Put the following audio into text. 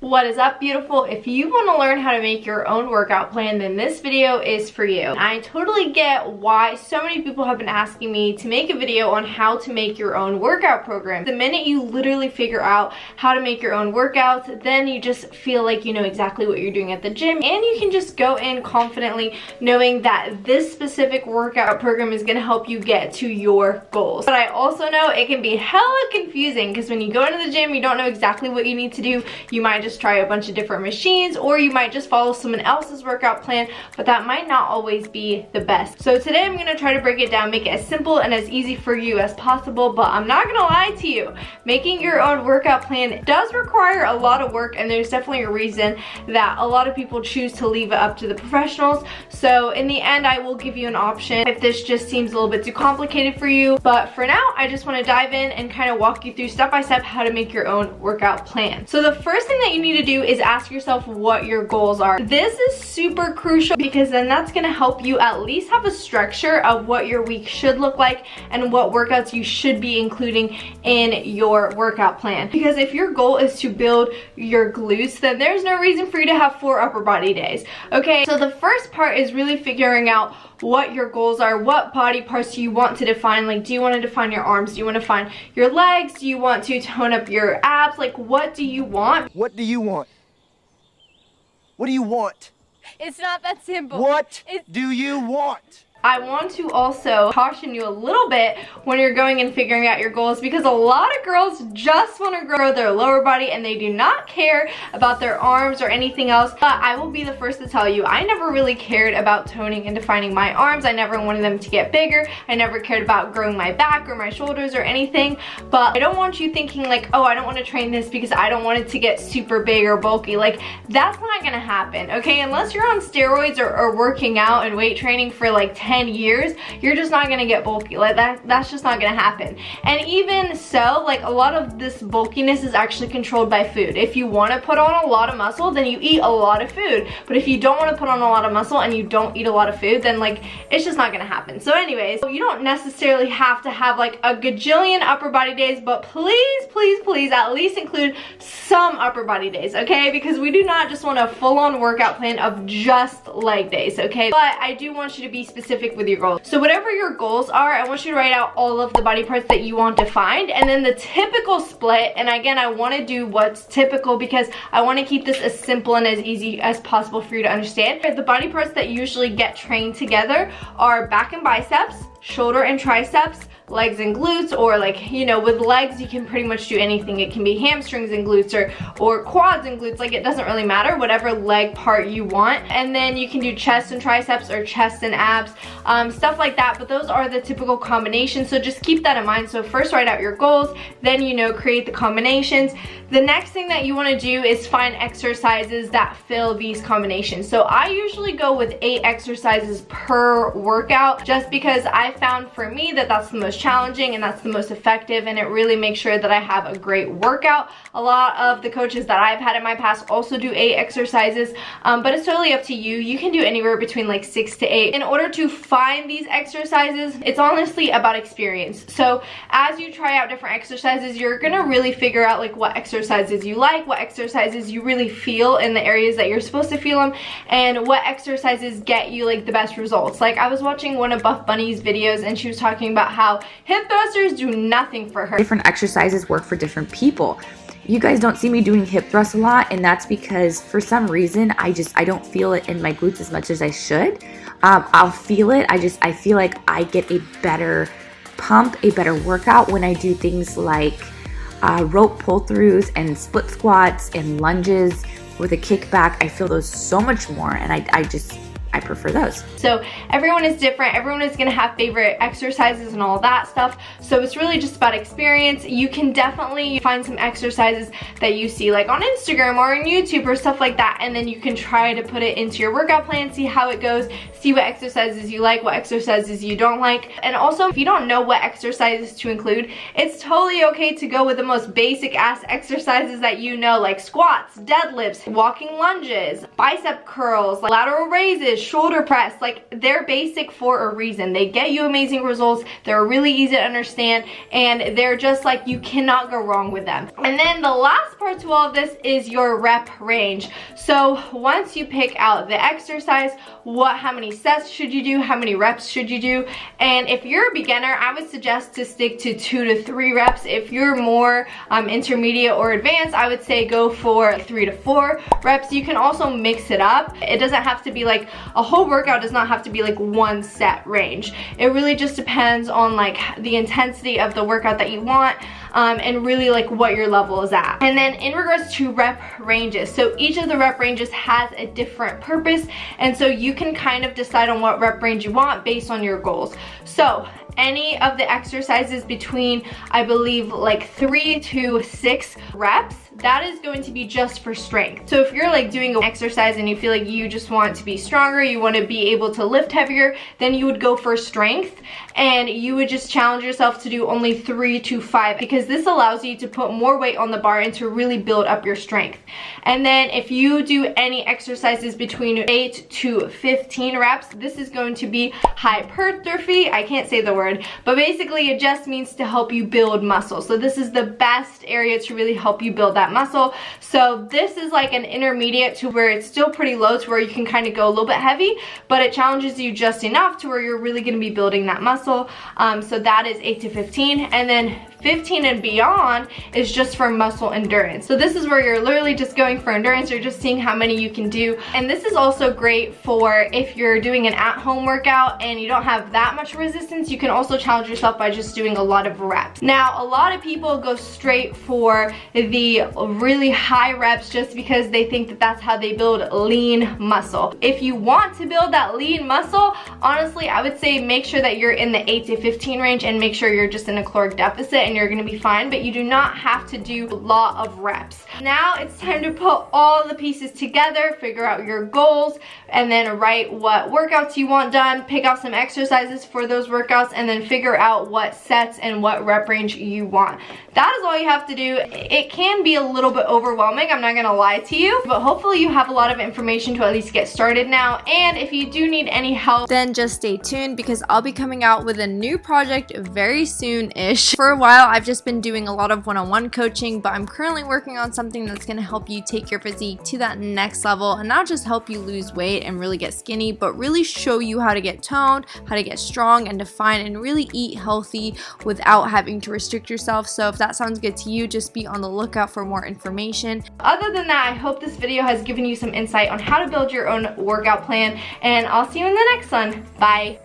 What is up, beautiful? If you want to learn how to make your own workout plan, then this video is for you. I totally get why so many people have been asking me to make a video on how to make your own workout program. The minute you literally figure out how to make your own workouts, then you just feel like you know exactly what you're doing at the gym, and you can just go in confidently knowing that this specific workout program is going to help you get to your goals. But I also know it can be hella confusing because when you go into the gym, you don't know exactly what you need to do. You might just try a bunch of different machines, or you might just follow someone else's workout plan, but that might not always be the best. So today I'm going to try to break it down, make it as simple and as easy for you as possible, but I'm not going to lie to you. Making your own workout plan does require a lot of work, and there's definitely a reason that a lot of people choose to leave it up to the professionals. So in the end, I will give you an option if this just seems a little bit too complicated for you. But for now, I just want to dive in and kind of walk you through step by step how to make your own workout plan. So the first thing that you need to do is ask yourself what your goals are. This is super crucial because then that's going to help you at least have a structure of what your week should look like and what workouts you should be including in your workout plan. Because if your goal is to build your glutes, then there's no reason for you to have 4 upper body days. Okay, so the first part is really figuring out what your goals are. What body parts do you want to define? Like, do you want to define your arms? Do you want to define your legs? Do you want to tone up your abs? Like, what do you want? What do you want? What do you want? It's not that simple. What do you want? I want to also caution you a little bit when you're going and figuring out your goals, because a lot of girls just want to grow their lower body and they do not care about their arms or anything else. But I will be the first to tell you, I never really cared about toning and defining my arms. I never wanted them to get bigger. I never cared about growing my back or my shoulders or anything. But I don't want you thinking like, oh, I don't want to train this because I don't want it to get super big or bulky. Like, that's not gonna happen, okay? Unless you're on steroids or working out and weight training for like 10 years, you're just not gonna get bulky. Like, that's just not gonna happen. And even so, like, a lot of this bulkiness is actually controlled by food. If you want to put on a lot of muscle, then you eat a lot of food. But if you don't want to put on a lot of muscle and you don't eat a lot of food, then like, it's just not gonna happen. So anyways, you don't necessarily have to have like a gajillion upper body days, but please, please, please at least include some upper body days, okay? Because we do not just want a full-on workout plan of just leg days, okay? But I do want you to be specific with your goals. So whatever your goals are, I want you to write out all of the body parts that you want defined, and then the typical split. And again, I want to do what's typical because I want to keep this as simple and as easy as possible for you to understand. The body parts that usually get trained together are back and biceps, shoulder and triceps, legs and glutes, or like, you know, with legs you can pretty much do anything. It can be hamstrings and glutes or quads and glutes. Like, it doesn't really matter, whatever leg part you want. And then you can do chest and triceps or chest and abs, stuff like that. But those are the typical combinations, so just keep that in mind. So first write out your goals, then, you know, create the combinations. The next thing that you want to do is find exercises that fill these combinations. So I usually go with 8 exercises per workout, just because I found for me that that's the most challenging and that's the most effective, and it really makes sure that I have a great workout. A lot of the coaches that I've had in my past also do 8 exercises, but it's totally up to you. You can do anywhere between like 6 to 8. In order to find these exercises, it's honestly about experience. So as you try out different exercises, you're gonna really figure out like what exercises you like, what exercises you really feel in the areas that you're supposed to feel them, and what exercises get you like the best results. Like, I was watching one of Buff Bunny's videos and she was talking about how hip thrusters do nothing for her. Different exercises work for different people. You guys don't see me doing hip thrusts a lot, and that's because for some reason I don't feel it in my glutes as much as I should. I'll feel it. I feel like I get a better pump, a better workout when I do things like rope pull-throughs and split squats and lunges with a kickback. I feel those so much more, and I prefer those. So everyone is different. Everyone is going to have favorite exercises and all that stuff. So it's really just about experience. You can definitely find some exercises that you see like on Instagram or on YouTube or stuff like that, and then you can try to put it into your workout plan, see how it goes, see what exercises you like, what exercises you don't like. And also, if you don't know what exercises to include, it's totally okay to go with the most basic ass exercises that you know, like squats, deadlifts, walking lunges, bicep curls, lateral raises, shoulder press, like they're basic for a reason. They get you amazing results. They're really easy to understand, and they're just like, you cannot go wrong with them. And then the last part to all of this is your rep range. So once you pick out the exercise, how many sets should you do, how many reps should you do, and if you're a beginner, I would suggest to stick to 2 to 3 reps. If you're more intermediate or advanced, I would say go for 3 to 4 reps. You can also mix it up. It doesn't have to be like a whole workout, does not have to be like 1 set range. It really just depends on like the intensity of the workout that you want, and really like what your level is at. And then in regards to rep ranges, so each of the rep ranges has a different purpose, and so you can kind of decide on what rep range you want based on your goals. So any of the exercises between, I believe, like 3 to 6 reps, that is going to be just for strength. So if you're like doing an exercise and you feel like you just want to be stronger, you want to be able to lift heavier, then you would go for strength, and you would just challenge yourself to do only 3 to 5, because this allows you to put more weight on the bar and to really build up your strength. And then if you do any exercises between 8 to 15 reps, this is going to be hypertrophy. I can't say the word, but basically it just means to help you build muscle. So this is the best area to really help you build that muscle. So this is like an intermediate to where it's still pretty low, to where you can kind of go a little bit heavy, but it challenges you just enough to where you're really going to be building that muscle. So that is 8 to 15, and then 15 and beyond is just for muscle endurance. So this is where you're literally just going for endurance. You're just seeing how many you can do. And this is also great for if you're doing an at-home workout and you don't have that much resistance. You can also challenge yourself by just doing a lot of reps. Now, a lot of people go straight for the really high reps just because they think that that's how they build lean muscle. If you want to build that lean muscle, honestly, I would say make sure that you're in the 8 to 15 range, and make sure you're just in a caloric deficit, and you're gonna be fine, but you do not have to do a lot of reps. Now it's time to put all the pieces together, figure out your goals, and then write what workouts you want done, pick out some exercises for those workouts, and then figure out what sets and what rep range you want. That is all you have to do. It can be a little bit overwhelming, I'm not gonna lie to you, but hopefully you have a lot of information to at least get started now. And if you do need any help, Then just stay tuned, because I'll be coming out with a new project very soon-ish. For a while, I've just been doing a lot of one-on-one coaching, but I'm currently working on something that's going to help you take your physique to that next level, and not just help you lose weight and really get skinny, but really show you how to get toned, how to get strong and defined, and really eat healthy without having to restrict yourself. So if that sounds good to you, just be on the lookout for more information. other than that, I hope this video has given you some insight on how to build your own workout plan, and I'll see you in the next one. Bye.